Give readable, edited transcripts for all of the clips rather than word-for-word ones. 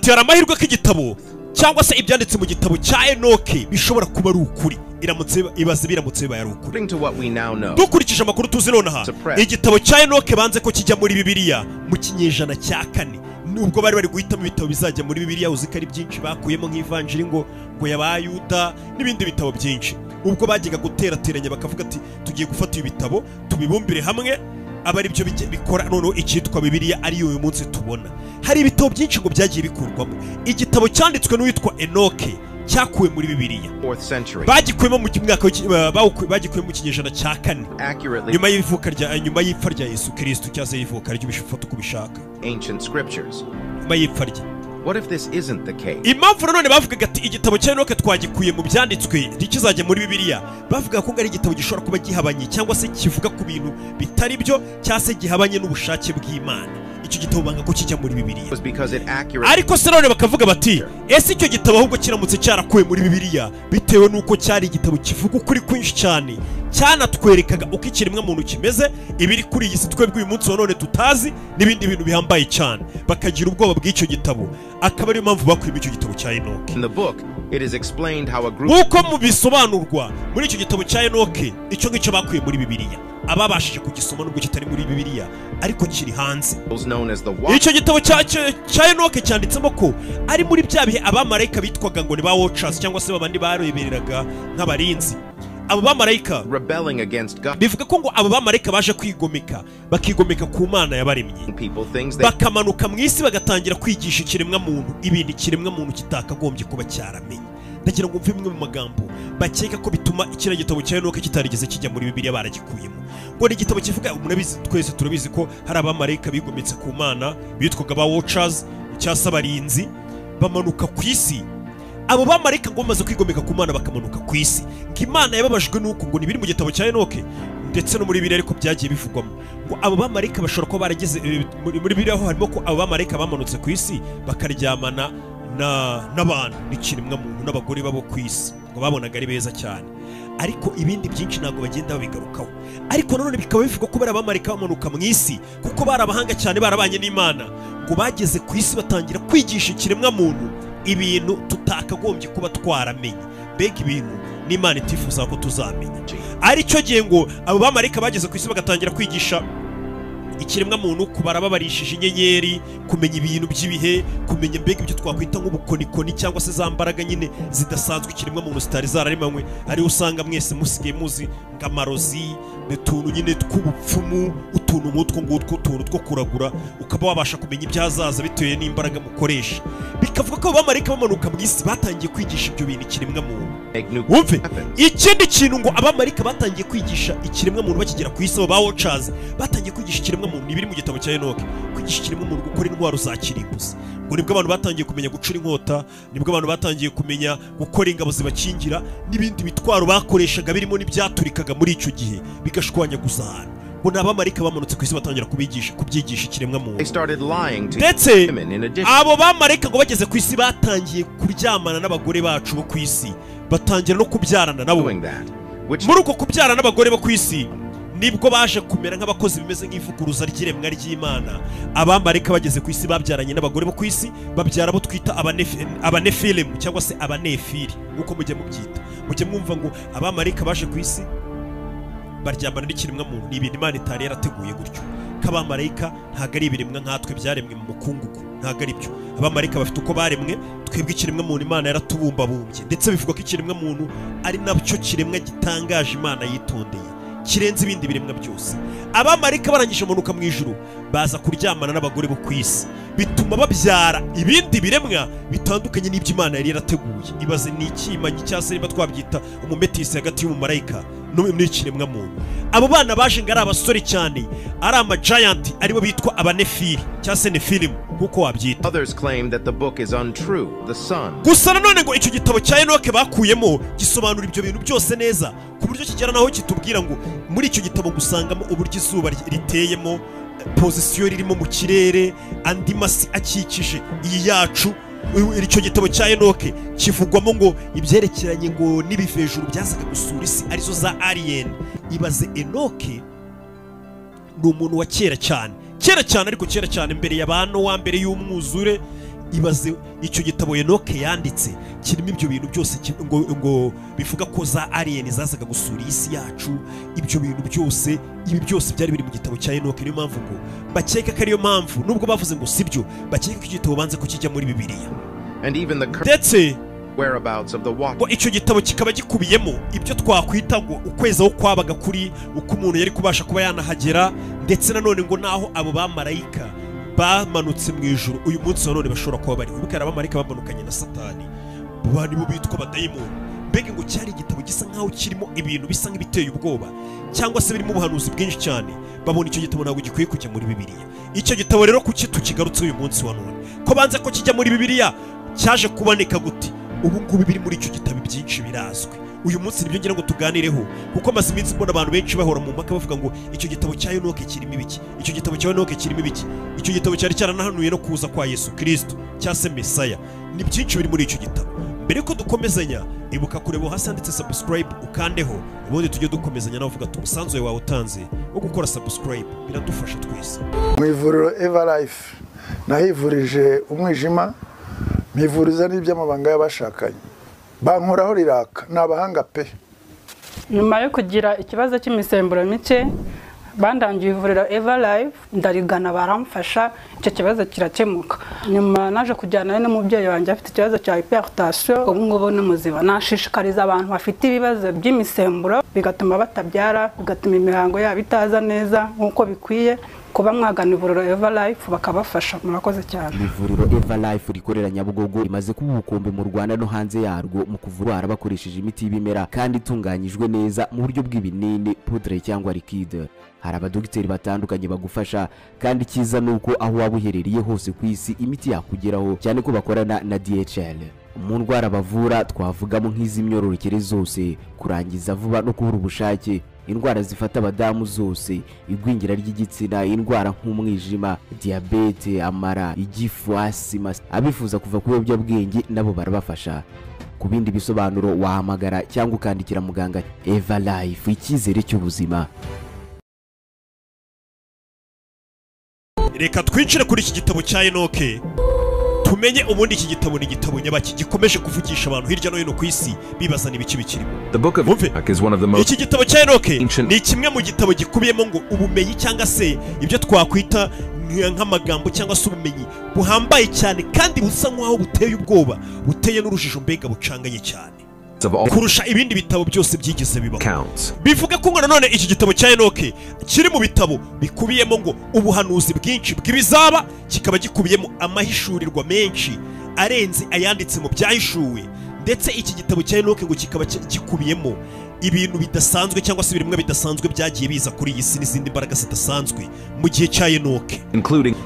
ati hari amahirwe ko igitabo cyangwa se ibyanditse mu gitabo cya Enoke bishobora kuba ari ukuri ibaze biramutse bibaye ari ukuri. Dukurikije amakuru tuzi nonaha igitabo cya Enoke banze ko kijya muri Bibiliya mu kinyejana cya 4 nubwo bari bari guhitamo ibitabo bizajya muri Bibiliya uziko ari byinshi bakuyemo nk'ivanjiri ngo y'abayuda n'ibindi bitabo byinshi. Ubwo bajyaga guterateranya bakavuga ati tugiye gufata ibitabo tubibumbire hamwe abari byo bikora noneho icyitwa Bibiliya ari uyu munsi tubona. Hari ibitabo byinshi ngo byagiye bikurwamo. Igitabo cyanditswe n'uwitwa Enoke cyakuwe muri Bibiliya bagikuyemo mu mwaka bagikuyemo mu kinyejana cya 4 nyuma y'ipfa rya Yesu Kristo cyase ivuka ry'ubishifata uko bishaka nyuma y'ipfa rye. What if this isn't the case? Impamvu nanone bavugaga ati igitabo cya Enoke twagikuye mu byanditswe rikizajya muri Bibiliya bavuga ko ari igitabo gishobora kuba gihabanye cyangwa se kivuga ku bintu bitari byo cyase gihabanye n'ubushake bw'Imana. Icyo gitabo banga ko kijya muri Bibiliya ariko se none bakavuga bati ese icyo gitabo ahubwo kiramutse cyarakuwe muri Bibiliya bitewe nuko cyari igitabo kivuga ukuri kwinshi cyane cyanatwerekaga uko ikiremwa muntu kimeze ibiri kuri iyi si twebwe uyu munsi none tutazi n'ibindi bintu bihambaye cyane bakagira ubwoba bw'icyo gitabo akaba ari impamvu bakwiye icyo gitabo cya Enoke. Uko mu bisobanurwa muri icyo gitabo cya Enoke icyo ngicyo bakwiye muri Bibiliya ababashije kugisoma nubwo kitari muri Bibiliya ariko kiri hanze. Icyo gitabo cya Enoke cyanditsemo ko ari muri bya bihe abamarayika bitwaga ngo ni ba watchers cyangwa se babandi barebereraga nk'abarinzi. Abo bamarayika bivuga ko ngo abo bamarayika baje bakigomeka ku Mana yabaremye bakamanuka mu isi bagatangira kwigisha ikiremwa muntu ibindi kiremwa muntu kitakagombye kuba cyaramenye. Ndagira ngo mve bimwe mu magambo bakeka ko bituma ikira gitabo cya Enoke kitarigeze kijya muri Bibiliya baragikuyemo. Ngo ni igitabo kivuga munabizi twese turabizi ko hari abamarayika bigometse ku Mana bitwaga ba watchers cyangwa abarinzi bamanuka ku isi. Abo bamarayika ngo bamaze kwigomeka ku Mana bakamanuka ku isi ngo Imana yababajwe nuko ngo nibiri mu gitabo cya Enoke ndetse no muri Bibiliya ariko byagiye bivugwamo ngo abo bamarayika bashobora kuba barageze muri Bibiliya aho harimo ko abo bamarayika bamanutse ku isi bakaryamana n'abantu n'ikiremwa muntu n'abagore babo ku isi ngo babonaga ari beza cyane ariko ibindi byinshi ntabwo bagenda babigarukaho. Ariko nanone bikaba bivuga ko bari abamarayika bamanuka mu isi kuko bari abahanga cyane barabanye n'Imana ngo bageze ku isi batangira kwigisha ikiremwa muntu ibintu tutakagombye kuba twaramenye mbega ibintu n'Imana itifuza ko tuzamenya. Ari cyo gihe ngo abo bamarayika bageze ku isi bagatangira kwigisha ikiremwa muntu kubara babarishije inyenyeri kumenya ibintu by'ibihe kumenya mbega ibyo twakwita nk'ubukonikoni cyangwa se za mbaraga nyine zidasanzwe ikiremwa muntu zitari zararemanywe ari usanga mwese musigaye muzi ngamarozi n'utuntu nyine tw'ubupfumu utuntu nk'utwo ngutwo utuntu two kuragura ukaba wabasha kumenya ibyazaza bitewe n'imbaraga mukoresha. Bikavuga ko abamarayika bamanuka mu isi batangiye kwigisha ibyo bintu ikiremwa muntu. Wumve ikindi kintu ngo abamarayika batangiye kwigisha ikiremwa muntu bakigera ku isi ba watchers batangiye kwigisha ikiremwa muntu nibiri mu gitabo cya Enoke kwigisha ikiremwa muntu gukora intwaro za kirimbuzi. Ngo nibwo abantu batangiye kumenya gucura inkota nibwo abantu batangiye kumenya gukora ingabo zibakingira n'ibindi bitwaro bakoreshaga birimo n'ibyaturikaga muri icyo gihe bigashwanyaguza ahantu. Ngo n'abamarayika bamanutse ku isi batangira kubyigisha ikiremwa muntu ndetse abo bamarayika ngo bageze ku isi batangiye kuryamana n'abagore bacu bo ku isi batangira no kubyarana nabo. Muri uko kubyarana n'abagore bo ku isi nibwo baje kumera nk'abakozi bimeze nk'ivuguruza ry'iremwa ry'Imana. Abamarayika bageze ku isi babyaranye n'abagore bo ku isi babyara abo twita abanefilemu cyangwa se abanefiri nk'uko mujye mubyita. Mujye mwumva ngo abamarayika baje ku isi baryamana n'ikiremwa muntu ni ibintu Imana itari yarateguye gutyo. Kabamarayika ntago ari ibiremwa nkatwe byaremwe mu mukungugu ntago ari byo. Abamarayika bafite uko baremwe twebwe ikiremwa muntu Imana yaratubumbabumbye ndetse bivuga ko ikiremwa muntu ari nabyo kiremwa gitangaje Imana yitondeye kirenze ibindi biremwa byose. Abamarayika barangije amanuka mu ijuru baza kuryamana n'abagore bo ku isi bituma babyara ibindi biremwa bitandukanye n'ibyo Imana yari yarateguye. Ibaze ni ikimanyi cyase niba twabyita umumetisi hagati y'umumarayika n'ikiremwa muntu. Abo bana baje ngo ari abasore cyane ari ama giant aribo bitwa abanefiri cyangwa se nefilimu nkuko wabyita. Gusa nanone ngo icyo gitabo cya Enoke bakuyemo gisobanura ibyo bintu byose neza ku buryo kigera naho kitubwira ngo muri icyo gitabo gusangamo uburyo izuba riteyemo pozisiyo ririmo mu kirere andi masi akikije iyi yacu. Icyo gitabo cya Enoke kivugwamo ngo ibyerekeranye ngo n'ibivejuru byasaga gusura isi arizo za alien. Ibaze Enoke ni umuntu wa kera cyane ariko kera cyane mbere y'abantu wa mbere y'umwuzure ibaze icyo gitabo Enoke yanditse kirimo ibyo bintu byose ngo bivuga ko za alien zazaga gusura isi yacu. Ibyo bintu byose, ibi byose byari biri mu gitabo cya Enoke. Niyo mpamvu ngo bakeka ko ariyo mpamvu nubwo bavuze ngo sibyo, bakeka ko igitabo banze ko kijya muri Bibiliya. Ndetse ngo icyo gitabo kikaba gikubiyemo ibyo twakwita ngo ukwezi aho kwabaga kuri, uko umuntu yari kubasha kuba yanahagera, ndetse nanone ngo naho abo bamarayika bamanutse mu ijuru uyu munsi nanone bashobora kuba bari. Ubwo abamarayika bamanukanye na Satani, bari bo bitwa abadayimoni. Mbega ngo cyari igitabo gisa nkaho kirimo ibintu bisa nk'ibiteye ubwoba, cyangwa se birimo ubuhanuzi bwinshi cyane. Babona icyo gitabo ntabwo gikwiye kujya muri Bibiliya. Icyo gitabo rero kuki tukigarutse uyu munsi wa none, ko banze ko kijya muri Bibiliya, cyaje kuboneka gute? Ubu ngubu biri muri icyo gitabo byinshi birazwi. Uyu munsi nibyo ngira ngo tuganireho, kuko maze iminsi mbona abantu benshi bahora mu mpaka bavuga ngo icyo gitabo cya Enoke kirimo ibiki, icyo gitabo cya Enoke kirimo ibiki. Icyo gitabo cyari cyaranahanuye no kuza kwa Yesu Kristo cyangwa se Mesaya. Ni byinshi biri muri icyo gitabo. Mbere ko dukomezanya, ibuka kureba hasi handitse subscribe ukandeho, ubundi tujye dukomezanya nawe uvuga umusanzu wawe utanze wo gukora subscribe, biradufasha twese. Mu ivuriro Eva Life nahivurije umwijima, mpivuriza n'iby'amabanga y'abashakanye, bankoraho riraka, ni abahanga pe. Nyuma yo kugira ikibazo cy'imisemburo mike, bandangiye ivuriro Eva Life, ndarigana baramfasha, icyo kibazo kirakemuka. Nyuma naje kujyana n'umubyeyi wanjye afite ikibazo cya hypertension, ubu ngubu ni muzima. Nashishikariza abantu bafite ibibazo by'imisemburo bigatuma batabyara, bigatuma imihango yabo itaza neza nk'uko bikwiye, kuba mwagana ivuriro Eva Life bakabafasha. Murakoze cyane. Ivuriro Eva Life rikorera Nyabugogo rimaze kuba ubukombe mu Rwanda no hanze yarwo mu kuvura bakoresheje imiti y'ibimera kandi itunganyijwe neza mu buryo bw'ibinini, poudre cyangwa liquide. Hari abadogiteri batandukanye bagufasha, kandi cyiza nuko aho waba uherereye hose ku isi imiti yakugeraho, cyane ko bakorana na DHL. Mu ndwara bavura twavugamo nk'iz'imyororokere zose, kurangiza vuba no kubura ubushake, indwara zifata abadamu zose, igwingira ry'igitsina, indwara nk'umwijima, diabete, amara, igifu, asima. Abifuza kuva ku biyobyabwenge nabo barabafasha. Ku bindi bisobanuro wahamagara cyangwa ukandikira muganga. Eva Life, icyizere cy'ubuzima. Reka twinjire kuri iki gitabo cya Enoke, tumenye ubundi iki gitabo ni igitabo nyabaki gikomeje kuvugisha abantu hirya no hino ku isi bibaza n'ibiki bikirimo. Iki gitabo cya Enoke ni kimwe mu gitabo gikubiyemo ngo ubumenyi cyangwa se ibyo twakwita nk'amagambo cyangwa se ubumenyi buhambaye cyane kandi busa nk'aho buteye ubwoba, buteye n'urujijo, mbega bucanganye cyane kurusha ibindi bitabo byose byigeze bibaho. Bivuga ko none iki gitabo cya Enoke kiri mu bitabo bikubiyemo ngo ubuhanuzi bwinshi bw'ibizaba, kikaba gikubiyemo amahishurirwa menshi arenze ayanditse mu byahishuwe. Ndetse iki gitabo cya Enoke ngo kikaba gikubiyemo ibintu bidasanzwe cyangwa se birimwe bidasanzwe byagiye biza kuri iyi si n'izindi mbaraga zidasanzwe mu gihe cya Enoke.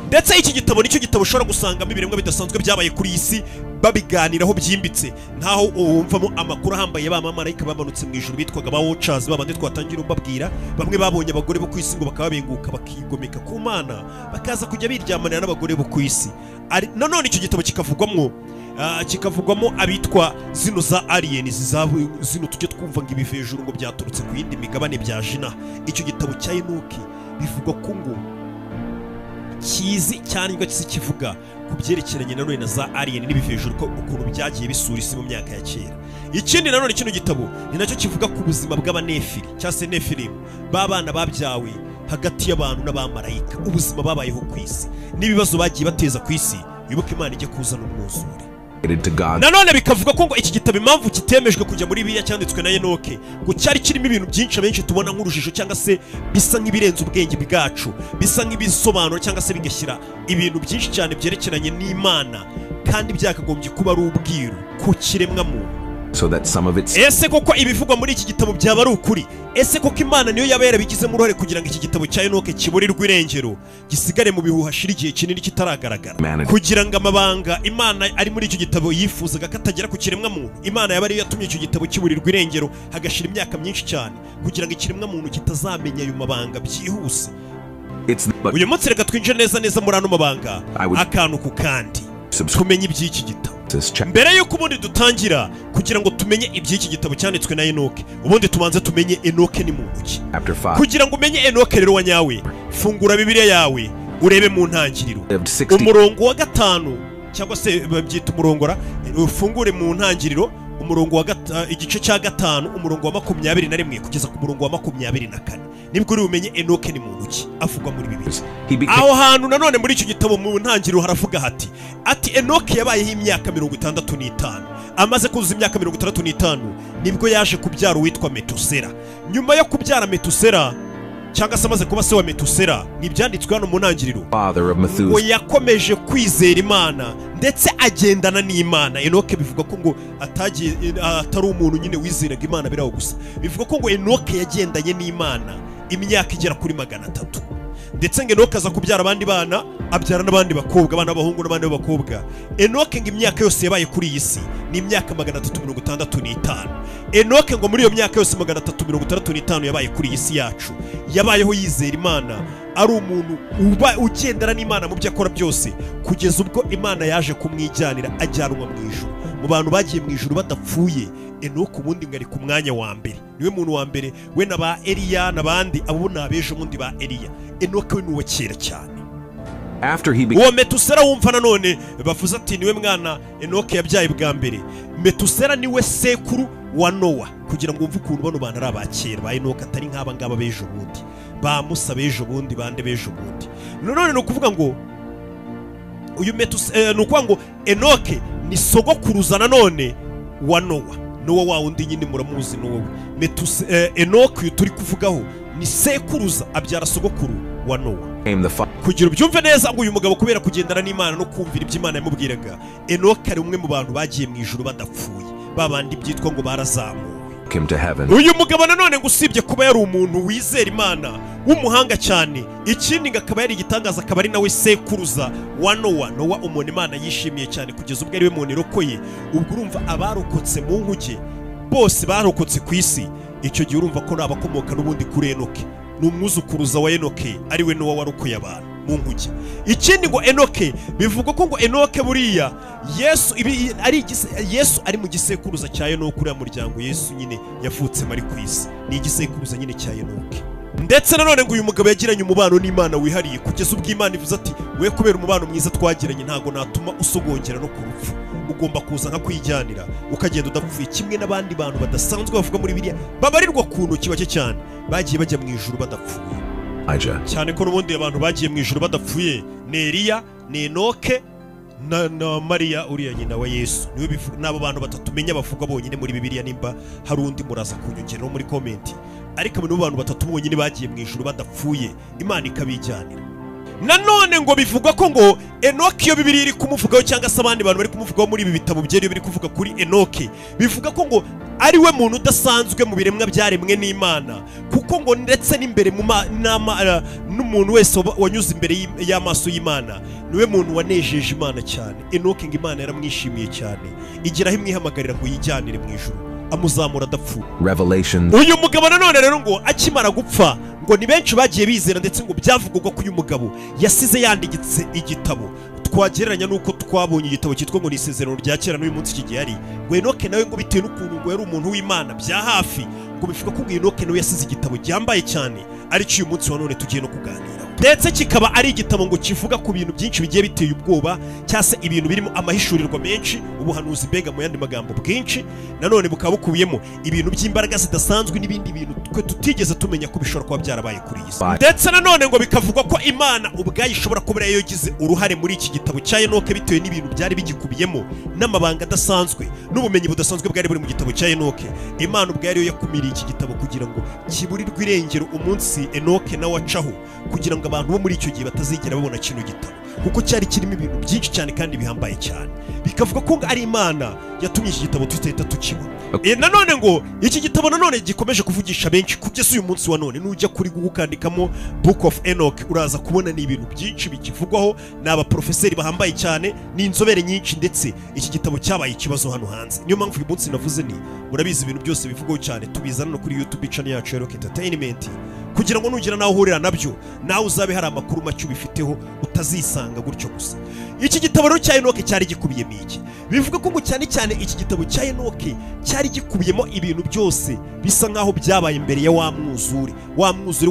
Ndetse iki gitabo nicyo gitabo ushobora gusangamo ibirimwe bidasanzwe byabaye kuri iyi si, babiganiraho byimbitse, ntaho wumvamo amakuru ahambaye b'abamarayika bamanutse mu ijuru bitwaga ba Watchers, babandi twatangira mbabwira. Bamwe babonye abagore bo ku isi ngo bakababenguka bakigomeka ku Mana, bakaza kujya biryamanira n'abagore bo ku isi. None icyo gitabo kikavugwamo abitwa zino za aliens, zino tujye twumva ngo ibivejuru ngo byaturutse ku yindi migabane bya jina. Icyo gitabo cya Enoke bivugwa ko ngo kizi cyane ngo kivuga ku byerekeranye nanone na za alien n'ibivejuru, ko ukuntu byagiye bisura isi mu myaka ya kera. Ikindi nanone kino gitabo ni nacyo kivuga ku buzima bw'abanefili cyangwa se Nephilim, babana babyawe hagati y'abantu n'abamarayika, ubuzima babayeho ku isi n'ibibazo bagiye bateza ku isi, wibuke Imana ijye kuzana umwuzure. Nanone bikavuga ko ngo iki gitabo impamvu kitemejwe kujya muri Bibiliya cyanditswe na Enoke, ngo cyari kirimo ibintu byinshi abenshi tubona nk'urujijo cyangwa se bisa nk'ibirenze ubwenge bwacu, bisa nk'ibisobanuro cyangwa se bigashyira ibintu byinshi cyane byerekeranye n'Imana, kandi byakagombye kuba ari ubwiru ku kiremwa muntu. Ese koko ibivugwa muri iki gitabo byaba ari ukuri? Ese koko Imana niyo yaba yarabigizemo uruhare kugira ngo iki gitabo cya Enoke kiburirwe irengero, gisigare mu bihuha shira igihe kinini kitaragaragara, kugira ngo amabanga Imana ari muri icyo gitabo yifuzaga katagera ku kiremwa muntu? Imana yaba ariyo yatumye icyo gitabo kiburirwa irengero hagashira imyaka myinshi cyane kugira ngo ikiremwa muntu kitazamenya ayo mabanga byihuse. Uyu munsi reka twinjire neza muri ano mabanga akantu ku kandi, tumenye iby'iki gitabo. Mbere yuko ubundi dutangira kugira ngo tumenye iby'iki gitabo cyanditswe na Enoke, ubundi tubanze tumenye Enoke ni muntu ki. Kugira ngo umenye Enoke rero wanyawe, fungura Bibiliya yawe urebe mu ntangiriro umurongo wa 5 cyangwa se babyita umurongora, ufungure mu ntangiriro umurongo wa igice cya 5 umurongo wa 21 kugeza ku murongo wa 24 nibwo uri umenye Enoke ni muntu ki avugwa muri Bibiliya. Aho hantu nanone muri icyo gitabo mu ntangiriro haravuga ati Enoke yabayeho imyaka 65 amaze kuzuza imyaka 65 nibwo yaje kubyara uwitwa Metusela. Nyuma yo kubyara Metusela cyangwa se amaze kuba se wa Metusela nibyanditswe hano mu ntangiriro ngo yakomeje kwizera Imana ndetse agendana n'Imana. Enoke bivuga ko ngo atari umuntu nyine wizeraga Imana biraho gusa, bivuga ko ngo Enoke yagendanye n'Imana imyaka igera kuri 300 ndetse ngo Enoke aza kubyara abandi bana, abyara n'abandi bakobwa, abana b'abahungu n'abandi b'abakobwa. Enoke ngo imyaka yose yabaye kuri iyi si ni imyaka 365. Enoke ngo muri iyo myaka yose 365 yabaye kuri iyi si yacu yabayeho yizera Imana, ari umuntu ugendana n'Imana mu byo akora byose, kugeza ubwo Imana yaje kumwijyanira ajyanwa mu ijuru. Mu bantu bagiye mu ijuru badapfuye, Enoke ubundi ngari ku mwanya wa mbere, niwe muntu wa mbere, we na ba Eliya n'abandi abo nabeje mundi ba Eliya. Enoke we nuwa kera cyane. Uwo Metusela wumva nanone bavuze ati niwe mwana Enoke yabyaye bwa mbere. Metusela niwe sekuru wa Nowa, kugira ngo umve ukuntu bano bantu ari abakera ba Enoke atari nk'aba ngaba bejo bundi, ba Musa bejo bundi, bande bejo bundi. None no kuvuga ngo uyu Metusela no kuvuga ngo Enoke ni sogokuruza nanone wa Nowa wa undi nyine muramuzi Nowa. Enoke uyu turi kuvugaho ni sekuruza abyara sogokuru wa Nowa. Kugira ubyumve neza ngo uyu mugabo kubera kugendana n'Imana no kumvira ibyo Imana yamubwiraga, Enoke ari umwe mu bantu bagiye mu ijuru badapfuye, babandi byitwa ngo barazamuwe. Uyu mugabo nanone ngo usibye kuba yari umuntu wizera Imana w'umuhanga cyane, ikindi ngo akaba yari igitangaza, akaba ari nawe sekuruza wa Nowa. Nowa umuntu Imana yishimiye cyane kugeza ubwo ari we muntu irokoye. Ubwo urumva abarokotse mu nkuge bose barokotse ku isi, icyo gihe urumva ko nabakomoka n'ubundi kuri Enoke, n'umwuzukuruza wa Enoke ari we Nowa warokoye abantu mu nkuge. Ikindi ngo Enoke bivuga ko ngo Enoke buriya Yesu ari mu gisekuruza cya Enoke, uriya muryango Yesu nyine yavutsemo ari ku isi, ni igisekuruza nyine cya Enoke. Ndetse nanone ngo uyu mugabo yagiranye umubano n'Imana wihariye, kugeza ubwo Imana ivuze ati we kubera umubano mwiza twagiranye ntago natuma usogongera no ku rupfu, ugomba kuza nka kwijyanira ukagenda udapfuye, kimwe n'abandi bantu badasanzwe bavuga muri Bibiliya babarirwa ku ntoki bake cyane bagiye bajya mu ijuru badapfuye. Cyane ko n'ubundi abantu bagiye mu ijuru badapfuye ni Eliya, ni Enoke na Mariya uriya nyina wa Yesu. Niwe nabo bantu batatu menya bavuga bonyine muri Bibiliya, nimba hari undi muraza kunyongera no muri comment, ariko abo bantu batatu bonyine bagiye mu ijuru badapfuye, Imana ikabijyanira. Nanone ngo bivuga ko ngo Enoke iyo Bibiliya iri kumuvugaho cyangwa se abandi bantu bari kumuvugaho muri ibi bitabo byeri biri kuvuga kuri Enoke, bivuga ko ngo ari we muntu udasanzwe mu biremwa byaremwe n'Imana, kuko ngo ndetse n'imbere mu n'umuntu wese wanyuze imbere y'amaso y'Imana niwe muntu wanejeje Imana cyane. Enoke ngo Imana yaramwishimiye cyane, igiraho imwihamagarira ngo yijyanire mu ijuru, amuzamura adapfuye. Uyu mugabo nanone rero ngo akimara gupfa ngo ni benshi bagiye bizera, ndetse ngo byavugwa ko uyu mugabo yasize yanditse igitabo twagereranya nuko twabonye igitabo cyitwa ngo ni Isezerano rya Kera n'uyu munsi kigihari. Ngo Enoke nawe ngo bitewe n'ukuntu ngo yari umuntu w'Imana bya hafi, ngo bivuga ko Enoke nawe yasize igitabo cyambaye cyane, ari cyo uyu munsi wa none tugiye no kuganira. Ndetse kikaba ari igitabo ngo kivuga ku bintu byinshi bigiye biteye ubwoba, cyase ibintu birimo amahishurirwa menshi, ubuhanuzi mbega mu yandi magambo bwinshi, nanone bukaba bukubiyemo ibintu by'imbaraga zidasanzwe n'ibindi bintu twe tutigeze tumenya ko bishobora kuba byarabaye kuri iyi si. Ndetse nanone ngo bikavugwa ko Imana ubwayo ishobora kuba yari yagize uruhare muri iki gitabo cya Enoke bitewe n'ibintu byari bigikubiyemo n'amabanga adasanzwe n'ubumenyi budasanzwe bwari buri mu gitabo cya Enoke. Imana ubwayo yakumiriye iki gitabo kugira ngo kiburirwe irengero umunsi Enoke nawe acaho, kugira ngo abantu bo muri icyo gihe batazigera babona kino gitabo, kuko cyari kirimo ibintu byinshi cyane kandi bihambaye cyane. Bikavuga ko ari Imana yatumye iki gitabo tutahita tukibona. Nanone ngo iki gitabo nanone gikomeje kuvugisha benshi kugeza uyu munsi wa none. Nujya kuri Google ukandikamo Book of Enoch uraza kubona ni ibintu byinshi bikivugwaho, n'aba professeur bahambaye cyane, ni inzobere nyinshi, ndetse iki gitabo cyabaye ikibazo hano hanze. Niyo mpamvu uyu munsi navuze ni murabizi ibintu byose bivugwaho cyane tubizana no kuri YouTube channel yacu Enoch Entertainment, kugira ngo nugira naho uhurira nabyo nawe uzabe hari amakuru make ubifiteho utazisanga gutyo gusa. iki gitabo rero cya Enoke cyari gikubiyemo iki? Bivuga ko ngo cyane cyane iki gitabo cya Enoke cyari gikubiyemo ibintu byose bisa nkaho byabaye mbere ya wa mwuzure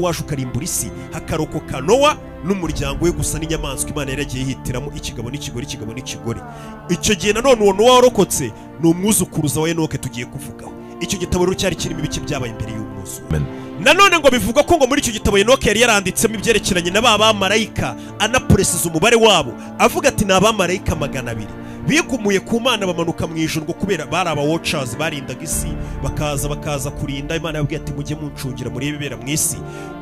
waje ukarimbura isi, hakarokoka Nowa n'umuryango we gusa n'inyamaswa Imana yaragiye yihitiramo ikigabo n'ikigore. Icyo gihe nanone uwo Nowa warokotse ni umwuzukuruza wa Enoke tugiye kuvugaho. Icyo gitabo rero cyari kirimo ibiki byabaye mbere y'umwuzure. Nanone ngo bivuga ko ngo muri icyo gitabo Enoke yari yaranditsemo ibyerekeranye n'abamarayika, anapresiza umubare wabo, avuga ati ni abamarayika 200 bigumuye ku Mana bamanuka mu ijuru, ngo kubera bari aba watchers barindaga isi, bakaza kurinda. Imana yabwiye ati mujye muncungira muri ibibera mu isi,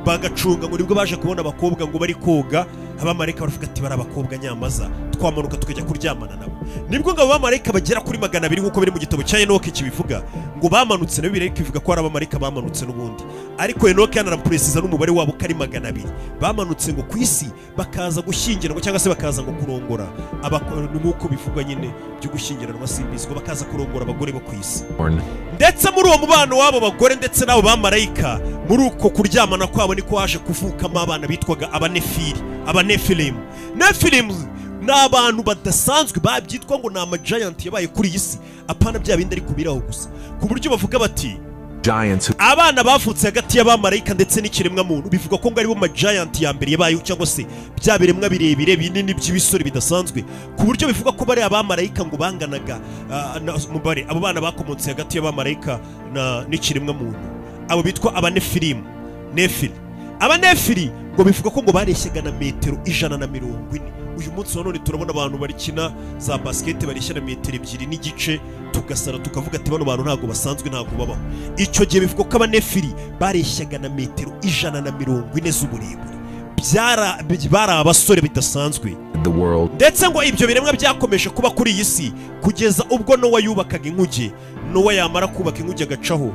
bagacunga. Ngo nibwo baje kubona abakobwa ngo bari koga, abamarayika baravuga ati bari abakobwa nyamaza, twamanuka tukajya kuryamana nabo. Nibwo ngo abamarayika bagera kuri 200 nk'uko biri mu gitabo cya Enoke kibivuga, ngo bamanutse na Bibiliya ivuga ko ari abamarayika bamanutse n'ubundi, ariko Enoke yanarapresiza n'umubare wabo ko ari 200 bamanutse ngo ku isi bakaza gushyingiranwa cyangwa se bakaza ngo kurongora nk'uko bivugwa nyine byo gushyingiranwa simbizwa, bakaza kurongora abagore bo ku isi. Ndetse muri uwo mubano wabo bagore ndetse n'abo bamarayika, muri uko kuryamana kwabo niko haje kuvukamo abana bitwaga abanefilimu. Ni abantu badasanzwe babyitwa ngo ni amagiant yabaye kuri iyi si, apana bya bindi ari kubiraho gusa, ku buryo bavuga bati abana bavutse hagati y'abamarayika ndetse n'ikiremwa muntu, bivuga ko ngo aribo magiant ya mbere yabaye, cyangwa se bya biremwa birebire binini by'ibisore bidasanzwe, ku buryo bivuga ko bari abamarayika ngo banganaga mubare abo bana bakomotse hagati y'abamarayika n'ikiremwa muntu, abo bitwa abanefili. Abanefili ngo bivuga ko ngo bareshyaga na metero 140. Uyu munsi none turabona abantu barikina za basket bareshya na metero 2.5, tugasara tukavuga ati bano bantu ntago basanzwe, ntago babaho. Icyo gihe bivuga ko abanefili bareshyaga na metero 140 z'uburebure, bari abasore bidasanzwe. Ndetse ngo ibyo biremwa byakomeje kuba kuri iyi si kugeza ubwo Nowa yubakaga inkuge. Nowa yamara kubaka inkuge agacaho,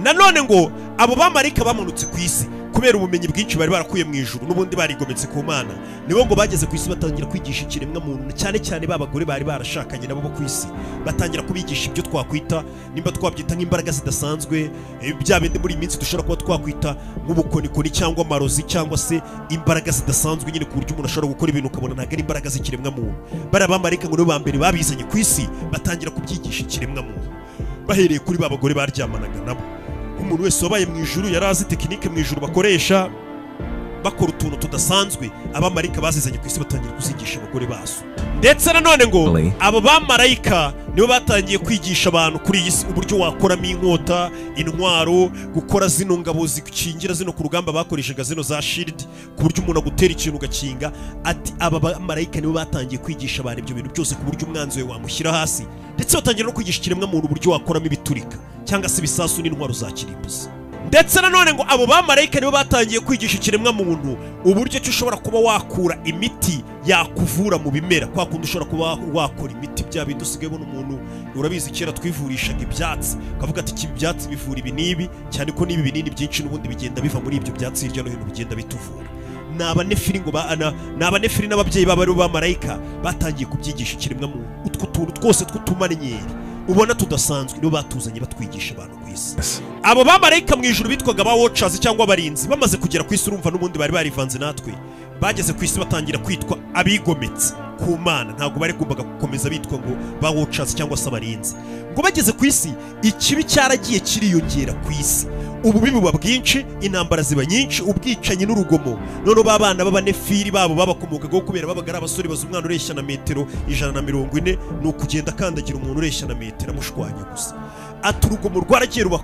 nanone ngo abo bamarayika bamanutse ku isi kubera ubumenyi bwinshi bari barakuye mu ijuru, n'ubundi barigometse ku Mana. Nibo ngo bageze ku isi batangira kwigisha ikiremwa muntu, cyane cyane babagore bari barashakanye nabo ku isi, batangira kubigisha ibyo twakwita, nimba twabyita nk'imbaraga zidasanzwe, bya bindi muri iminsi dushobora kuba twakwita nk'ubukonikoni cyangwa amarozi, cyangwa se imbaraga zidasanzwe nyine ku buryo umuntu ashobora gukora ibintu ukabona ntabwo ari imbaraga z'ikiremwa muntu. Bari abamarayika ngo nibo ba mbere babizanye ku isi, batangira kubyigisha ikiremwa muntu bahereye kuri babagore baryamanaga nabo. Umuntu wese wabaye mu ijuru yari azi tekinike mu ijuru bakoresha bakora utuntu tudasanzwe, abamarayika bazizanye ku isi batangira kuzigisha abagore baso. Ndetse nanone ngo abo bamarayika nibo batangiye kwigisha abantu kuri iyi si uburyo wakoramo inkota, intwaro, gukora zino ngabo zikingira zino ku rugamba bakoreshaga zino za shield, ku buryo umuntu agutera ikintu ugakinga. Ati aba bamarayika nibo batangiye kwigisha abantu ibyo bintu byose, ku buryo umwanzi we wamushyira hasi. Ndetse batangira no kwigisha ikiremwa muntu uburyo wakoramo ibiturika cyangwa se ibisasu n'intwaro za kirimbuzi. Ndetse nanone ngo abo bamarayika nibo batangiye kwigisha ikiremwa muntu uburyo cyo ushobora kuba wakura imiti yakuvura mu bimera, kwa kundi ushobora kuba wakora imiti bya bintu usigaye ubona umuntu, urabizi kera twivurishaga ibyatsi, kavuga ati iki byatsi bivura ibi nibi, cyane ko nibi binini byinshi n'ubundi bigenda biva muri ibyo byatsi hirya no hino bigenda bituvura. N'abanefili ngo n'abanefili n'ababyeyi babo ari bamarayika batangiye kubyigisha ikiremwa muntu. Utwo tuntu twose tw'utumanenyeri ubona tudasanzwe nibo batuzanye batwigisha abantu ku isi. Abo bamarayika mu ijuru bitwaga ba watchers cyangwa abarinzi, bamaze kugera ku isi urumva n'ubundi bari barivanze natwe, bageze ku isi batangira kwitwa abigometse ku Mana, ntabwo bari kumbaga gukomeza bitwa ngo ba watchers cyangwa se abarinzi. Ngo bageze ku isi ikibi cyaragiye kiriyongera ku isi, ububi buba bwinshi, intambara ziba nyinshi, ubwicanyi n'urugomo. None babana b'abanefili babo babakomokagaho kubera babaga ari abasore baza umwana ureshya na metero 140, ni ukugenda akandagira umuntu ureshya na metero amushwanya gusa. Ati urugomo rwaragiye ruba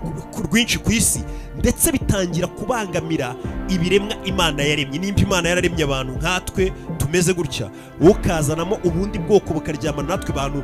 rwinshi ku isi, ndetse bitangira kubangamira ibiremwa Imana yaremye. Nimba Imana yararemye abantu nkatwe tumeze gutya, ukazanamo ubundi bwoko bukaryamana natwe abantu,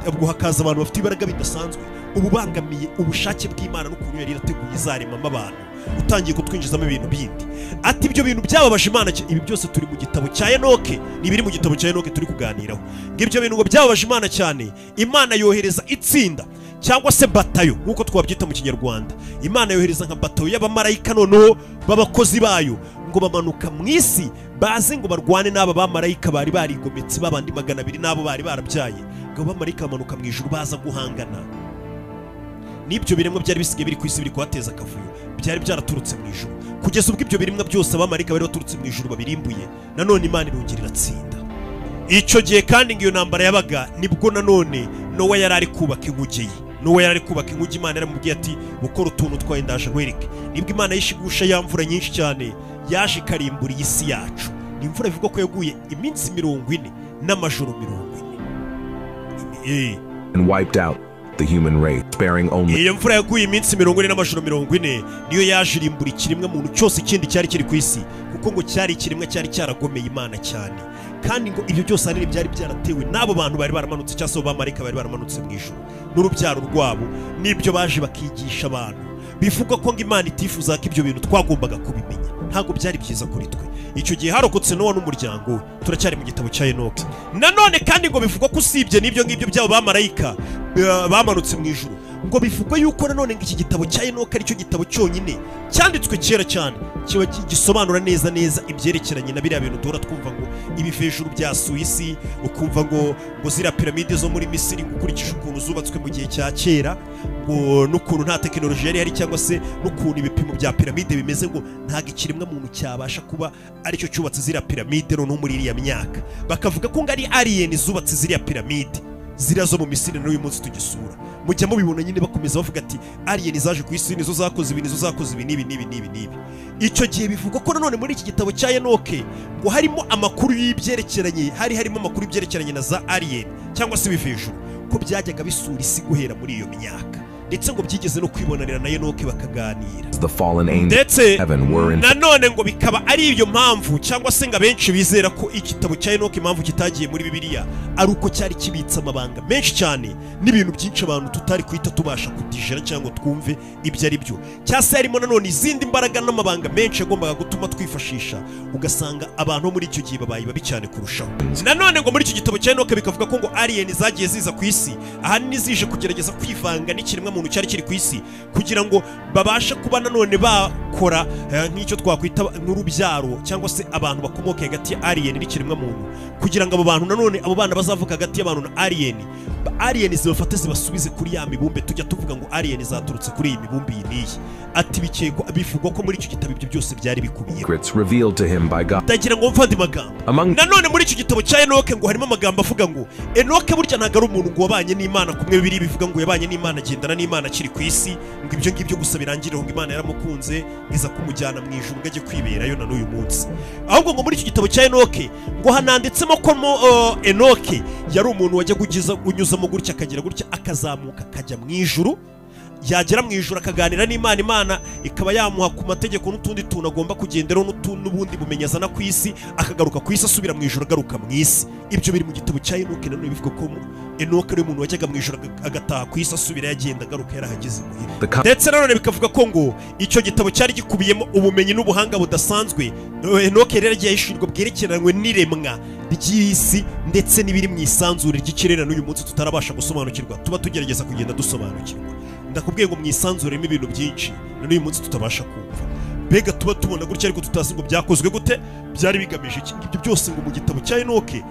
ubwo hakaza abantu bafite ibaraga bidasanzwe, ububangamiye ubushake bw'Imana n'ukuntu yari irateguye izaremamo abantu, utangiye kutwinjizamo ibintu bindi. Ati ibyo bintu byababaje Imana. Ibi byose turi mu gitabo cya Enoke, nibiri mu gitabo cya Enoke turi kuganiraho. Ngibyo bintu ngo byababaje Imana cyane. Imana yohereza itsinda cyangwa se batayo nkuko twabyita mu Kinyarwanda. Imana yohereza nka batayo y'abamarayika noneho b'abakozi bayo, ngo bamanuka mu isi baze ngo barwane n'aba bamarayika bari barigometse babandi 200 nabo bari barabyaye. Ngo abamarayika bamanuka mu ijuru baza guhangana n'ibyo biremwa byari bisigaye biri ku isi biri kuhateza akavuyo, byari byaraturutse mu ijuru. Kugeza ubwo ibyo biremwa byose abamarayika bari baturutse mu ijuru babirimbuye, nanone Imana irongera iratsinda. icyo gihe kandi ngo iyo ntambara yabaga nibwo nanone Nowa yari ari kubaka inkuge ye. Nowa yari ari kubaka inkuge, Imana yaramubwiye ati gukora utuntu twawe ndaje nkwereke. Nibwo Imana yishigusha ya mvura nyinshi cyane yaje ikarimbura iyi si yacu. Ni imvura ivuga ko yaguye iminsi 40 n'amajoro 40 and wiped out the human race, sparing only. Iyo mvura yaguye iminsi 40 n'amajoro 40 niyo yaje irimbura ikiremwa muntu cyose kindi cyari kiri ku isi, kuko ngo cyari ikiremwa cyari cyaragomeye Imana cyane. Kandi ngo ibyo byose ari byari byaratewe n'abo bantu bari baramanutse cyangwa se abamarayika bari baramanutse mu ijuru n'urubyaro rwabo, nibyo baje bakigisha abantu. Bivuga ko ngo Imana itifuza ko ibyo bintu twagombaga kubimenya, ntabwo byari byiza kuri twe. Icyo gihe harokotse Nowa n'umuryango we, turacyari mu gitabo cya Enoki. Nanone kandi ngo bivugwa ko usibye n'ibyo ngibyo byabo bamarayika bamanutse mu ijuru, ngo bivugwa yuko nanone ngo iki gitabo cya Enoki ari cyo gitabo cyonyine cyanditswe kera cyane kiba gisobanura neza ibyerekeranye na biriya bintu duhora twumva ngo ibivejuru byasuye isi, ukumva ngo ziriya piramide zo muri Misiri gukurikije ukuntu zubatswe mu gihe cya kera, ngo n'ukuntu nta tekinoloji yari hari cyangwa se n'ukuntu ibipimo bya piramide bimeze, ngo ntago ikiremwa muntu cyabasha kuba aricyo cyubatse ziriya piramide no muri iriya myaka. Bakavuga ko ngo ari alien zubatse ziriya piramide ziriya zo mu Misiri n'uyu munsi tugisura. Mujya mubibona nyine bakomeza bavuga ati alien zaje ku isi, nizo zakoze ibi, nizo zakoze ibi n'ibi. Icyo gihe bivuga ko nanone muri iki gitabo cya Enoki ngo harimo amakuru y'ibyerekeranye, harimo amakuru y'ibyerekeranye na za alien cyangwa se ibivejuru, ko byajyaga bisura isi guhera muri iyo myaka, ndetse ngo byigeze no kwibonanira na Enoki bakaganira. Ndetse nanone ngo bikaba ari iyo mpamvu cyangwa se ngo abenshi bizera ko igitabo cya Enoki impamvu kitagiye muri Bibiliya ari uko cyari kibitse amabanga menshi cyane n'ibintu byinshi abantu tutari kwita tubasha kudijera cyangwa twumve ibyo ari byo, cyase harimo nanone izindi mbaraga n'amabanga menshi yagombaga gutuma twifashisha, ugasanga abantu muri icyo gihe babaye babi cyane kurushaho. Nanone ngo muri icyo gitabo cya Enoki bikavuga ko ngo alien zagiye ziza ku isi, ahanini zije kugerageza kwivanga n'ikiremwa muntu cyari kiri ku isi, kugira ngo babashe kuba nanone bakora nk'icyo twakwita n'urubyaro cyangwa se abantu bakomoka hagati ya alien n'ikiremwa muntu, kugira ngo abo bantu nanone abo bana bazavuka hagati y'abantu na alien zibafate zibasubize kuri ya mibumbe tujya tuvuga ngo alien zaturutse kuri iyi mibumbe iyi n'iyi. Ati bivugwa ko muri icyo gitabo ibyo byose byari bikubiye. Ndagira ngo mfande magambo. Nanone muri icyo gitabo cya Enoki ngo harimo amagambo avuga ngo Enoki burya ntago ari umuntu ngo wabanye n'Imana, kumwe bibiri bivuga ngo yabanye n'Imana, agendana n'Imana akiri ku isi, ngo ibyo ngibyo gusa birangirira ngo Imana yaramukunze iza kumujyana mu ijuru ngo ajye kwiberayo na n'uyu munsi. Ahubwo ngo muri icyo gitabo cya Enoki ngo hananditsemo ko Enoki yari umuntu wajya unyuzamo gutya akagira gutya akazamuka akajya mu ijuru, yagera mu ijuru akaganira n'Imana, Imana ikaba yamuha ku mategeko n'utundi tuntu agomba kugenderaho n'ubundi bumenyi azana ku isi, akagaruka ku isi asubira mu ijuru agaruka mu isi. Ibyo biri mu gitabo cya Enoki. Nanone bivuga ko Enoki ari umuntu wajyaga mu ijuru agataha ku isi asubira yagenda agaruka yarahageze muhira. Ndetse nanone bikavuga ko ngo icyo gitabo cyari gikubiyemo ubumenyi n'ubuhanga budasanzwe Enoki rero yagiye yishyurirwa bwerekeranywe n'iremwa ry'isi ndetse n'ibiri mu isanzure ry'ikirere n'uyu munsi tutarabasha gusobanukirwa, tuba tugerageza kugenda dusobanukirwa. Ndakubwiye ngo mu isanzuremo ibintu byinshi n'uyu munsi tutabasha kumva, mbega tuba tubona gutya ariko tutazi ngo byakozwe gute, byari bigamije iki. Ibyo byose ngo mu gitabo cya Enoki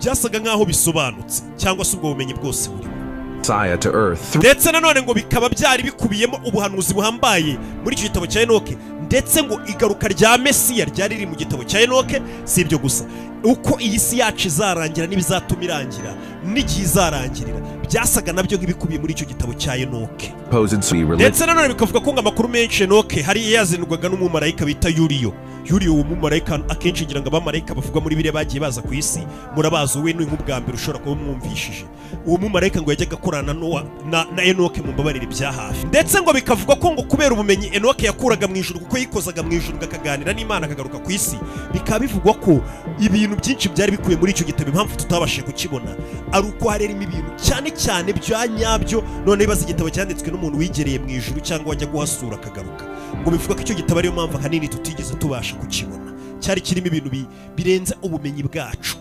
byasaga nk'aho bisobanutse cyangwa se ubwo bumenyi bwose burimo. Ndetse nanone ngo bikaba byari bikubiyemo ubuhanuzi buhambaye muri icyo gitabo cya Enoki, ndetse ngo igaruka rya Mesiya ryari riri mu gitabo cya Enoki. Si ibyo gusa, uko iyi si yacu izarangira n'ibizatuma irangira n'igihe izarangirira byasaga nabyo nk'ibikubiye muri icyo gitabo cya Enoki. Ndetse nanone bikavuga ko ngo amakuru menshi Enoki hari yazindwaga n'umumarayika bita Yuriyo. Uwo mumarayika akenshi ngira ngo abamarayika bavuga muri biriya bagiye baza ku isi murabazi, we ni nk'ubwa mbere ushobora kuba mwumvishije. Uwo mumarayika ngo yajyaga akorana na Enoki mu mbabarire bya hafi. Ndetse ngo bikavuga ko ngo kubera ubumenyi Enoki yakuraga mu ijuru, kuko yikozaga mu ijuru akaganira n'Imana akagaruka ku isi, bikaba bivugwa ko ibintu byinshi byari bikuye muri icyo gitabo. Impamvu tutabashije kukibona ari uko harimo ibintu cyane cyane bya nyabyo. None bibaza igitabo cyanditswe n'umuntu wigereye mu ijuru cyangwa wajya guhasura akagaruka, ngo bivuga ko icyo gitabo ariyo mpamvu ahanini tutigeze tubasha kukibona, cyari kirimo ibintu birenze ubumenyi bwacu.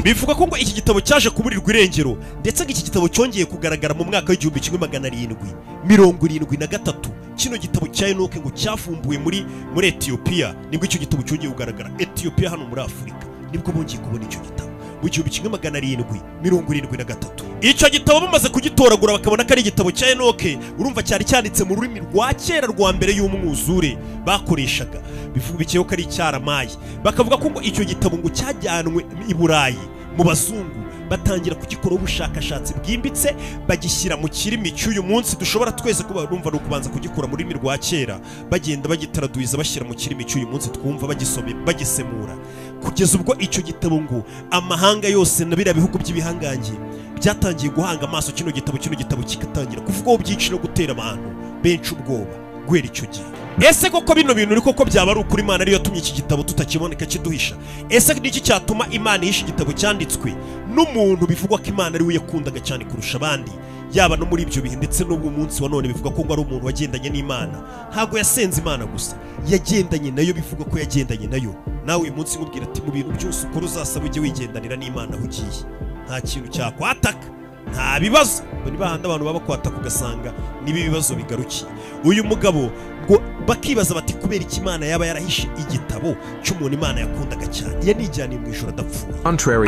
Bivuga ko ngo iki gitabo cyaje kuburirwa irengero, ndetse ngo iki gitabo cyongeye kugaragara mu mwaka w'1773. Kino gitabo cya Enoki ngo cyafumbuwe muri Ethiopia, nibwo icyo gitabo cyongeye kugaragara. Ethiopia hano muri Afurika nibwo bongeye kubona icyo gitabo mu 1773. Icyo gitabo bamaze kugitoragura bakabona ko ari igitabo cya Enoki, urumva cyari cyanditse mu rurimi rwa kera rwa mbere y'umwuzure bakoreshaga, bivuga ko ari icyaramayi. Bakavuga ko ngo icyo gitabo ngo cyajyanwe i Burayi mu bazungu batangira kugikoraho ubushakashatsi bwimbitse bagishyira mu kirimi cy'uyu munsi dushobora twese kuba rumva no kubanza kugikura mu rurimi rwa kera bagenda bagitaraduiza bashyira mu kirimi cy'uyu munsi twumva bagisome bagisemura kugeza ubwo icyo gitabo ngo amahanga yose na biriya bihugu by'ibihangange byatangiye guhanga amaso kino gitabo kikatangira kuvugaho byinshi no gutera abantu benshi ubwoba guhera icyo gihe. Ese koko bino bintu ni koko byaba ari ukuri Imana ariyo yatumye iki gitabo tutakiboneka kiduhisha? Ese niki cyatuma Imana ihisha igitabo cyanditswe n'umuntu bivugwa ko Imana ari we yakundaga cyane kurusha abandi, yaba no muri ibyo bihe ndetse n'ubwo munsi wa none bivuga ko ngo ari umuntu wagendanye n'Imana? Ntago yasenze Imana gusa, yagendanye nayo, bivuga ko yagendanye nayo. Nawe uyu munsi nkubwira ati mu bintu byose ukora uzasaba ujye wigendanira n'Imana aho ugiye, nta kintu cyakwataka, nta bibazo. Bari bahanda abantu baba kwataka ugasanga nibi bibazo bigarukiye. Uyu mugabo ngo bakibaza bati kubera iki Imana yaba yarahishe igitabo cy'umuntu Imana yakundaga cyane yanijyaniye mu ijoro adapfuye.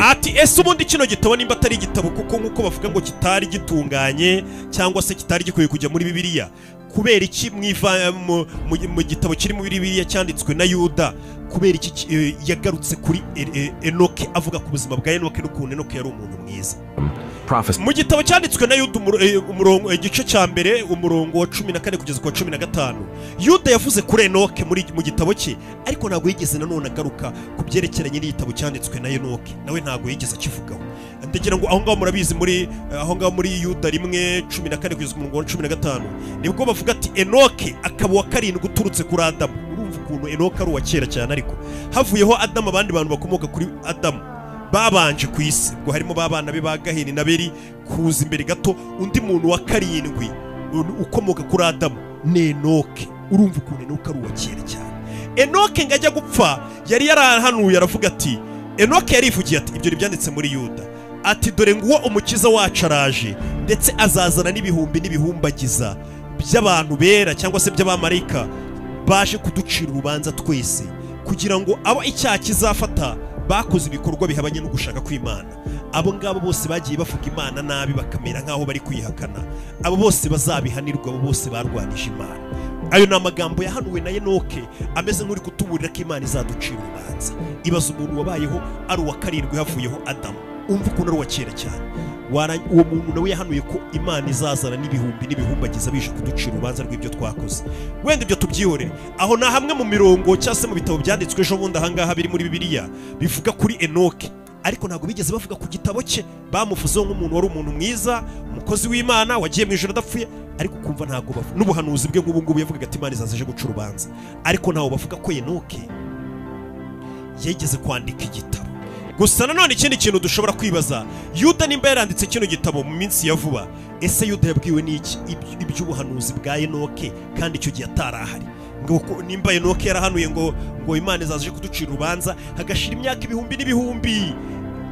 Ati ese ubundi kino gitabo nimba atari igitabo kuko nkuko bavuga ngo kitari gitunganye cyangwa se kitari gikwiye kujya muri Bibiliya, kubera iki mu gitabo kiri mu Bibiliya cyanditswe na Yuda, kubera iki yagarutse kuri Enoke avuga ku buzima bwa Enoke n'ukuntu Enoke yari umuntu mwiza? Mu gitabo cyanditswe na Yuda umurongo igice cya mbere umurongo wa 14 kugeza ku 15, Yuda yavuze kuri Enoke mu gitabo cye, ariko ntago yigeze nanone agaruka ku byerekeranye n'igitabo cyanditswe na Enoke, nawe ntago yigeze akivugaho. Ndagira ngo aho ngaho murabizi muri aho ngaho muri Yuda 1:14 kugeza ku murongo wa 15 nibwo bavuga ati Enoke akaba wa karindwi uturutse kuri Adamu. Urumva ukuntu Enoke ari uwa kera cyane, ariko havuyeho Adamu abandi bantu bakomoka kuri Adamu babanje ku isi, ngo harimo babana be ba Gahini na Beri, kuza imbere gato undi muntu wa karindwi ukomoka kuri Adamu ni Enoke. Urumva ukuntu Enoke ari uwa kera cyane. Enoke ngajya gupfa yari yarahanuye aravuga ati, Enoke yarivugiye ati, ibyo byanditse muri Yuda ati dore nguwo umukiza wacu araje ndetse azazana n'ibihumbi n'ibihumbagiza by'abantu bera cyangwa se by'abamarayika baje kuducira urubanza twese, kugira ngo abo icyaha kizafata bakoze ibikorwa bihabanye no gushaka kw'Imana. Abo ngabo bose bagiye bavuga Imana nabi bakamera nkaho bari kwihakana, abo bose bazabihanirwa, abo bose barwanije Imana. Ayo ni amagambo yahanuwe na Enoke ameze nk'uri kutuburira ko Imana izaducira urubanza. Ibaza umuntu wabayeho ari uwa karindwi havuyeho Adamu, umva ukuntu ari uwa kera cyane. Uwo muntu nawe yahanuye ko Imana izazana n'ibihumbi n'ibihumbagiza bije kuducira urubanza rw'ibyo twakoze. Wenda ibyo tubyihorere aho, na hamwe mu mirongo cyangwa se mu bitabo byanditswe ejo bundi ahangaha biri muri Bibiliya bivuga kuri Enoke, ariko ntabwo bigeze bavuga ku gitabo cye. Bamuvuzeho nk'umuntu wari umuntu mwiza, umukozi w'Imana wagiye mu ijoro adapfuye, ariko kumva ntabwo bavuga n'ubuhanuzi bwe nk'ubu ngubu yavugaga ati Imana izaje guca urubanza, ariko ntaho bavuga ko Enoke yigeze kwandika igitabo. Gusa nanone ikindi kintu dushobora kwibaza, Yuda nimba yaranditse kino gitabo mu minsi ya vuba, ese Yuda yabwiwe n'iki iby'ubuhanuzi bwa Enoke kandi icyo gihe atarahari? Ngo nimba Enoke yarahanuye ngo Imana izaje kuducira urubanza hagashira imyaka ibihumbi n'ibihumbi,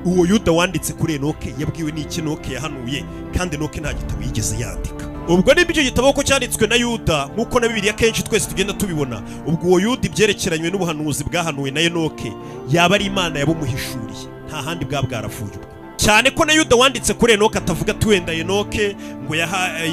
uwo Yuda wanditse kuri Enoke yabwiwe n'iki Enoke yahanuye kandi Enoke nta gitabo yigeze yandika? Ubwo niba icyo gitabo ko cyanditswe na Yuda nk'uko na Bibiliya kenshi twese tugenda tubibona, ubwo uwo Yuda ibyerekeranywe n'ubuhanuzi bwahanuwe na Enoke yaba ari Imana yabumuhishuriye, nta handi bwaravuye ubwo. Cyane ko na Yuda wanditse kuri Enoke atavuga ati wenda Enoke ngo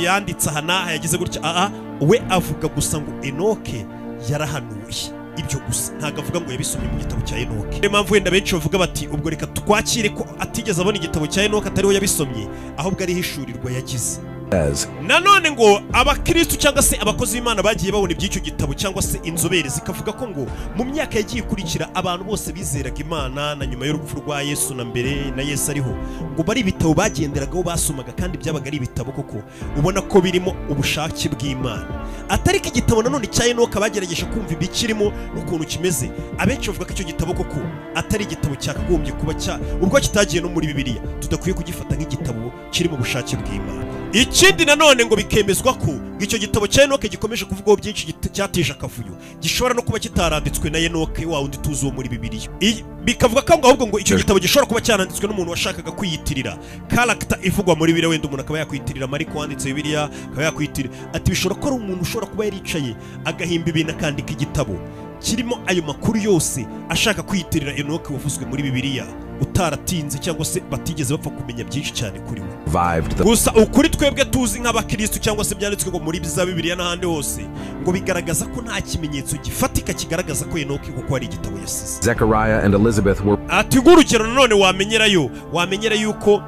yanditse aha n'aha yagize gutya, we avuga gusa ngo Enoke yarahanuye. Ibyo gusa ntago avuga ngo yabisomye mu gitabo cya Enoke. Niyo mpamvu wenda benshi bavuga bati ubwo reka twakire ko atigeze abona igitabo cya Enoke, atariwe yabisomye, ahubwo ari hishurirwa yagize. Nanone ngo abakristo cyangwa se abakozi b'Imana bagiye babona iby'icyo gitabo cyangwa se inzobere zikavuga ko ngo mu myaka yagiye ikurikira abantu bose bizeraga Imana na nyuma y'urupfu rwa Yesu na mbere na Yesu ariho, ngo bari ibitabo bagenderagaho basomaga kandi byabaga ari ibitabo koko ubona ko birimo ubushake bw'Imana. Atari ko igitabo nanone cya Enoke bagerageje kumva ibikirimo n'ukuntu kimeze, abenshi bavuga ko icyo gitabo koko atari igitabo cyakagombye kuba ubwo kitagiye no muri Bibiliya, tudakwiye kugifata nk'igitabo kiri mu bushake bw'Imana. Ikindi nanone ngo bikemezwa ko icyo gitabo cya Enoke gikomeje kuvugaho byinshi cyatije akavuyo, gishobora no kuba kitaranditswe na Enoke wa wundi tuzi wo muri Bibiliya. Bikavuga ko ahubwo ngo icyo gitabo gishobora kuba cyaranditswe n'umuntu washakaga kwiyitirira character ivugwa muri Bibiliya, wenda umuntu akaba yakwiyitirira Mariko wanditse Bibiliya, akaba yakwiyitirira ati bishobora ko ari umuntu ushobora kuba yaricaye agahimba ibintu akandika igitabo kirimo ayo makuru yose ashaka kwiyitirira Enoke wavuzwe muri Bibiliya utaratinze cyangwa se batigeze bapfa kumenya byinshi cyane kuri we. Survived the Gusa ukuri twebwe tuzi nk'abakristo cyangwa se byanditswe ngo muri za Bibiliya n'ahandi hose ngo bigaragaza ko nta kimenyetso gifatika kigaragaza ko Enoki kuko ari igitabo yasize. Zechariah and Elizabeth were Ati urugero nanone wamenyera yuko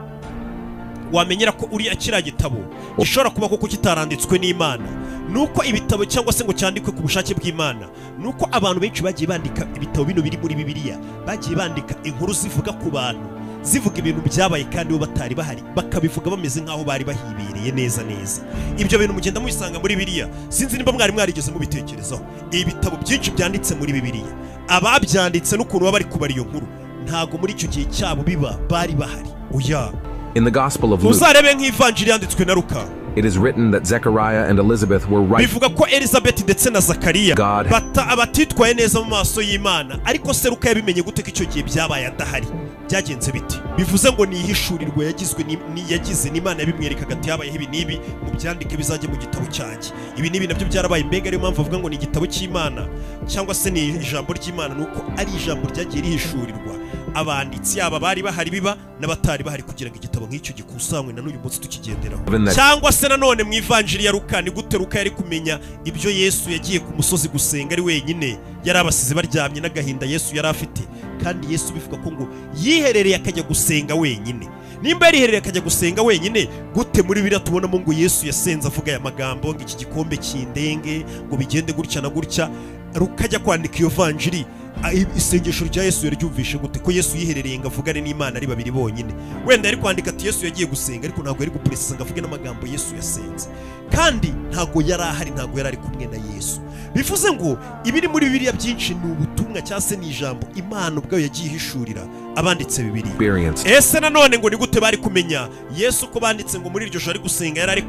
wamenyera ko uri akira gitabo gishobora kuba koko kitaranditswe n'Imana, nuko ibitabo cyangwa se ngo cyandikwe ku bushake bw'Imana, nuko abantu benshi bagiye bandika ibitabo bino biri muri Bibiliya, bagiye bandika inkuru zivuga ku bantu, zivuga ibintu byabaye kandi bo batari bahari, bakabivuga bameze nk'aho bari bahibereye neza. Ibyo bintu mugenda mubisanga muri Bibiliya. Sinzi nimba mwari mwarigeze mubitekerezaho. Ibitabo byinshi byanditse muri Bibiliya, ababyanditse n'ukuntu baba bari kubara iyo nkuru ntago muri icyo gihe cyabo bari bahari. Oya. in the Gospel of Luke. Uzarebe nk'ivanjiri yanditswe na Luka. It is written that Zechariah and Elizabeth were right. Bivuga ko Elizabeth ndetse na Zakariya God. abatitwaye neza mu maso y'Imana, ariko se Luka yabimenye gute ko icyo gihe byabaye adahari? Byagenze biti? Bivuze ngo ni ihishurirwa yagize n'Imana yabimwereka ati habayeho ibi n'ibi, mu byandike bizajye mu gitabo cyanjye. Ibi n'ibi nabyo byarabaye, mbega ariyo mpamvu avuga ngo ni igitabo cy'Imana cyangwa se ni ijambo ry'Imana, nuko ari ijambo ryagiye rihishurirwa abanditsi aba bari bahari biba n'abatari bahari kugira ngo igitabo nk'icyo gikusanywe na n'uyu munsi tukigenderaho. Cyangwa se nanone mu ivanjiri ya Luka, ni gute Luka yari kumenya ibyo Yesu yagiye ku musozi gusenga ari wenyine, yari abasize baryamye n'agahinda Yesu yari afite, kandi Yesu bivuga ko ngo yiherereye akajya gusenga wenyine. Nimba yariherereye akajya gusenga wenyine, gute muri Bibiliya tubonamo ngo Yesu yasenze avuga aya magambo ngo iki gikombe kindenge ngo bigende gutya na gutya? Luka ajya kwandika iyo vanjiri, isengesho rya Yesu yaryumvishe gute ko Yesu yiherereye ngo avugane n'Imana ari babiri bonyine? Wenda yari kwandika ati Yesu yagiye gusenga, ariko ntabwo yari gupresisa ngo avuge n'amagambo Yesu yasenze, kandi ntabwo yari ahari, ntabwo yari ari kumwe na Yesu. Bivuze ngo ibiri muri Bibiliya byinshi ni ubutumwa cyangwa se ni ijambo Imana ubwayo yagiye ihishurira abanditse Bibiliya. Ese nanone ngo ni gute bari kumenya Yesu ko banditse ngo muri iryo joro ari gusenga yari ari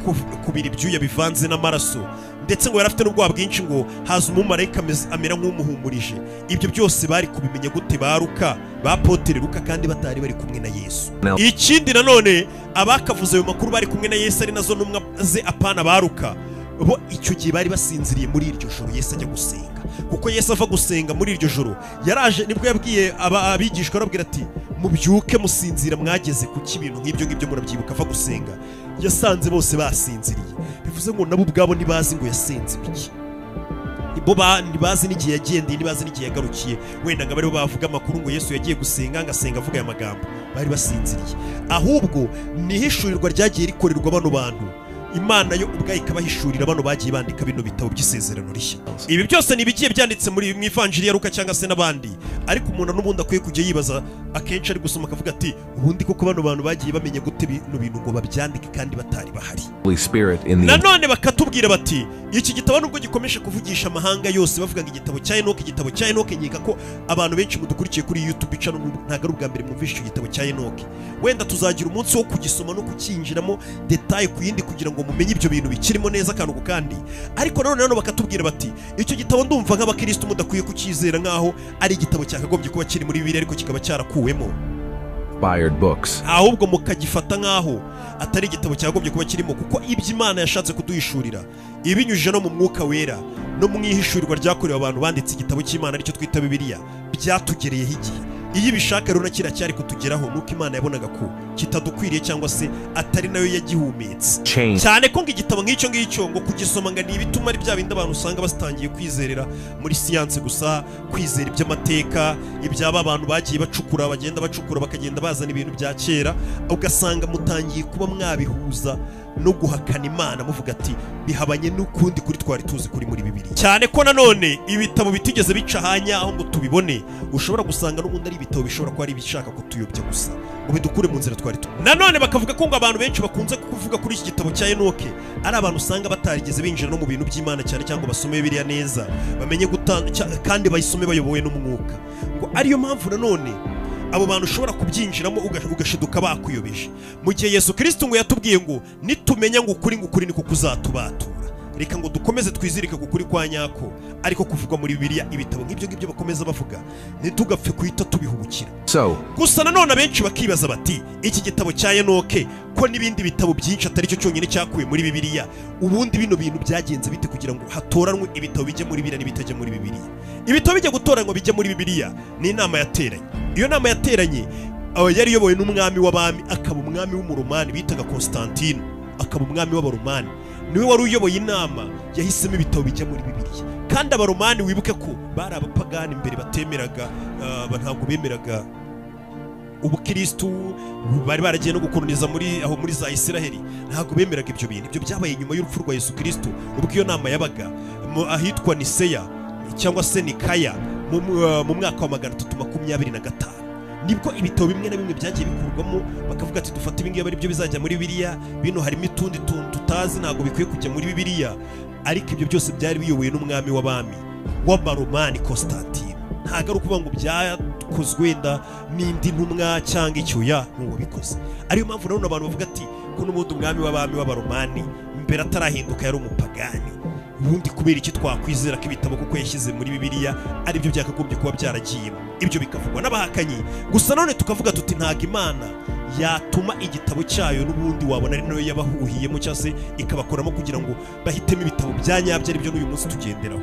kubira ibyuya bivanze n'amaraso, ndetse ngo yari afite n'ubwoba bwinshi ngo haza umumarayika amera nk'umuhumurije? Ibyo byose bari kubimenya gute ba Luka, ba Apotre Luka, kandi batari bari kumwe na Yesu? Ikindi nanone abakavuze ayo makuru bari kumwe na Yesu ari nazo ntumwa ze apana ba Luka, bo icyo gihe bari basinziriye muri iryo joro Yesu ajya gusenga, kuko Yesu ava gusenga muri iryo joro yaraje, nibwo yabwiye abigishwa arabwira ati mubyuke musinzira, mwageze ku kibintu nk'ibyo murabyibuka. Ava gusenga yasanze bose basinziriye, bivuze ngo nabo ubwabo ntibazi ngo yasenze biki, bo ntibazi n'igihe yagendeye, ntibazi n'igihe yagarukiye. Wenda ngo bariho bavuga amakuru ngo Yesu yagiye gusenga, agasenga avuga aya magambo, bari basinziriye. Ahubwo ni ihishurirwa ryagiye rikorerwa bano bantu, Imana yo ubwayo ikabahishurira bano bagiye bandika bino bitabo by'isezerano rishya. Ibi byose ni bigiye byanditse muri mu ivanjiri ya Luka cyangwa se n'abandi, ariko umuntu n'ubundi akwiye kujya yibaza akenshi ari gusoma akavuga ati ubundi koko bano bantu bagiye bamenye gute bino bintu ngo babyandike kandi batari bahari? Nanone bakatubwira bati iki gitabo nubwo gikomeje kuvugisha amahanga yose bavuga ngo igitabo cya Enoki, nkeka ko abantu benshi mudukurikiye kuri YouTube channel ntago ari ubwa mbere mwumvishe icyo gitabo cya Enoki. Wenda tuzagira umunsi wo kugisoma no kukinjiramo detail ku yindi kugira ngo mumenye ibyo bintu bikirimo neza akantu ku kandi, ariko nanone bakatubwira bati icyo gitabo ndumva nk'abakristo mudakwiye kukizera nkaho ari igitabo cyakagombye kuba kiri muri Bibiliya ariko kikaba cyarakuwemo, ahubwo mukagifata nkaho atari igitabo cyakagombye kuba kirimo, kuko ibyo Imana yashatse kuduhishurira ibinyujije no mu mwuka wera no mu ihishurirwa ryakorewe abantu banditse igitabo cy'Imana aricyo twita Bibiliya, byatugereyeho igihe. Iyo ibishaka rero kira cyari kutugeraho nuko Imana yabonaga ko kitadukwiriye cyangwa se atari nayo yagihumetse cyane, ko igitabo nk'icyo ngicyo ngo kugisoma ngo ni ibituma ari bya bindi abantu usanga bastangiye kwizerera muri siyanse gusa, kwizera iby'amateka, ibyaba abantu bagiye bacukura, bagenda bacukura bakagenda bazana ibintu bya kera, ugasanga mutangiye kuba mwabihuza no guhakana Imana, muvuga ati bihabanye n'ukundi kuri twari tuzi kuri muri Bibiliya. Cyane ko nanone ibitabo bitigeze bica hanya aho ngo tubibone, ushobora gusanga n'ubundi ari ibitabo bishobora kuba ari bishaka kutuyobya gusa ngo bidukure mu nzira twari tu. Nanone bakavuga ko ngo abantu benshi bakunze kuvuga kuri iki gitabo cya Enoki ari abantu usanga batarigeze binjira no mu bintu by'Imana cyane, cyangwa basome Bibiliya neza bamenye kandi bayisome bayobowe n'umwuka, ngo ariyo mpamvu nanone abo bantu ushobora kubyinjiramo ugashiduka bakuyobeje, mu gihe Yesu Kristo ngo yatubwiye ngo nitumenya ngo ukuri niko kuzatubatura. Reka ngo dukomeze twizirike ku kuri kwa nyako, ariko kuvugwa muri Bibiliya ibitabo nk'ibyo ngibyo bakomeza bavuga ntitugapfe kuhita tubihubukira. Gusa nanone benshi bakibaza bati iki gitabo cya Enoki ko n'ibindi bitabo byinshi atari cyo cyonyine cyakuwe muri Bibiliya, ubundi bino bintu byagenze bite kugira ngo hatoranwe ibitabo bijye muri Bibiliya n'ibitajya muri Bibiliya? Ibitabo bijya gutoranywa bijya muri Bibiliya ni inama yateranye. Iyo nama yateranye yari yobowe n'umwami w'abami, akaba umwami w'umuromani bitaga Constantine, akaba umwami w'abaromani. Niwe wari uyoboye inama yahisemo ibitabo bijya muri Bibiliya. Kandi abaromani wibuke ko bari abapagani imbere, batemeraga ntabwo bemeraga ubukristo, bari baragiye no gukoloniza muri za Isiraheli, ntabwo bemeraga ibyo bintu. Ibyo byabaye nyuma y'urupfu rwa Yesu Kristo, ubwo iyo nama yabaga ahitwa Niseya cyangwa se Nikaya mu mwaka wa 325. Nibwo ibitabo bimwe na bimwe byagiye bikurwamo, bakavuga ati dufate ibingiye ari byo bizajya muri Bibiliya, bino harimo utundi tuntu tutazi ntabwo bikwiye kujya muri Bibiliya. Ariko ibyo byose byari biyobowe n'umwami w'abami w'abaromani Constantine. Ntabwo ari ukuvuga ngo byakozwe wenda n'indi ntumwa cyangwa icyuya n'uwabikoze. Ariyo mpamvu rero abantu bavuga ati ko n'ubundi umwami w'abami w'abaromani mbere atarahinduka yari umupagani. Ubundi kubera iki twakwizera ko ibitabo kuko yashyize muri Bibiliya ari byo byakagombye kuba byaragiyemo? Ibyo bikavugwa n'abahakanyi. Gusa none tukavuga tuti ntago Imana yatuma igitabo cyayo n'ubundi wabona ari nayo yabahuhiyemo cyangwa se ikabakoramo kugira ngo bahitemo ibitabo bya nyabyo ari byo n'uyu munsi tugenderaho.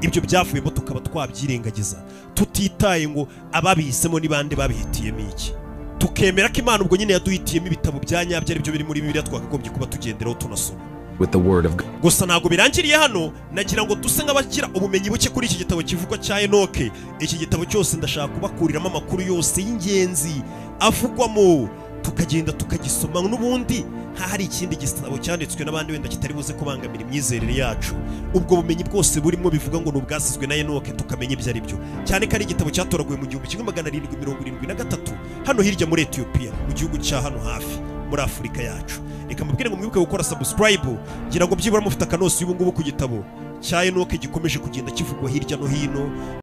Ibyo byavuyemo tukaba twabyirengagiza, tutitaye ngo ababihisemo ni bande babihitiyemo iki. Tukemera ko Imana ubwo nyine yaduhitiyemo ibitabo bya nyabyo ari byo biri muri Bibiliya twakagombye kuba tugenderaho tunasoma. With the word of God. Gusa ntago birangiriye hano, nagira ngo duse nk'abakira ubumenyi buke kuri iki gitabo kivugwa cya Enoke. Iki gitabo cyose ndashaka kubakuriramo amakuru yose y'ingenzi avugwamo, tukagenda tukagisoma n'ubundi hari ikindi gitabo cyanditswe n'abandi wenda kitari buze kubangamira imyizerere yacu. Ubwo bumenyi bwose burimo bivuga ngo n'ubwasizwe na Enoke tukamenya ibyo ari byo. Cyane ko ari igitabo cyatoraguye mu 1773 hano hirya muri Ethiopia, mu gihugu cya hano hafi muri Afurika yacu. Reka mubwire ngo mwibuke gukora subscribe, ngira ngo byibura mufite akanosi y'ubu ngubu ku gitabo cya Enoke gikomeje kugenda kivugwa hirya no hino.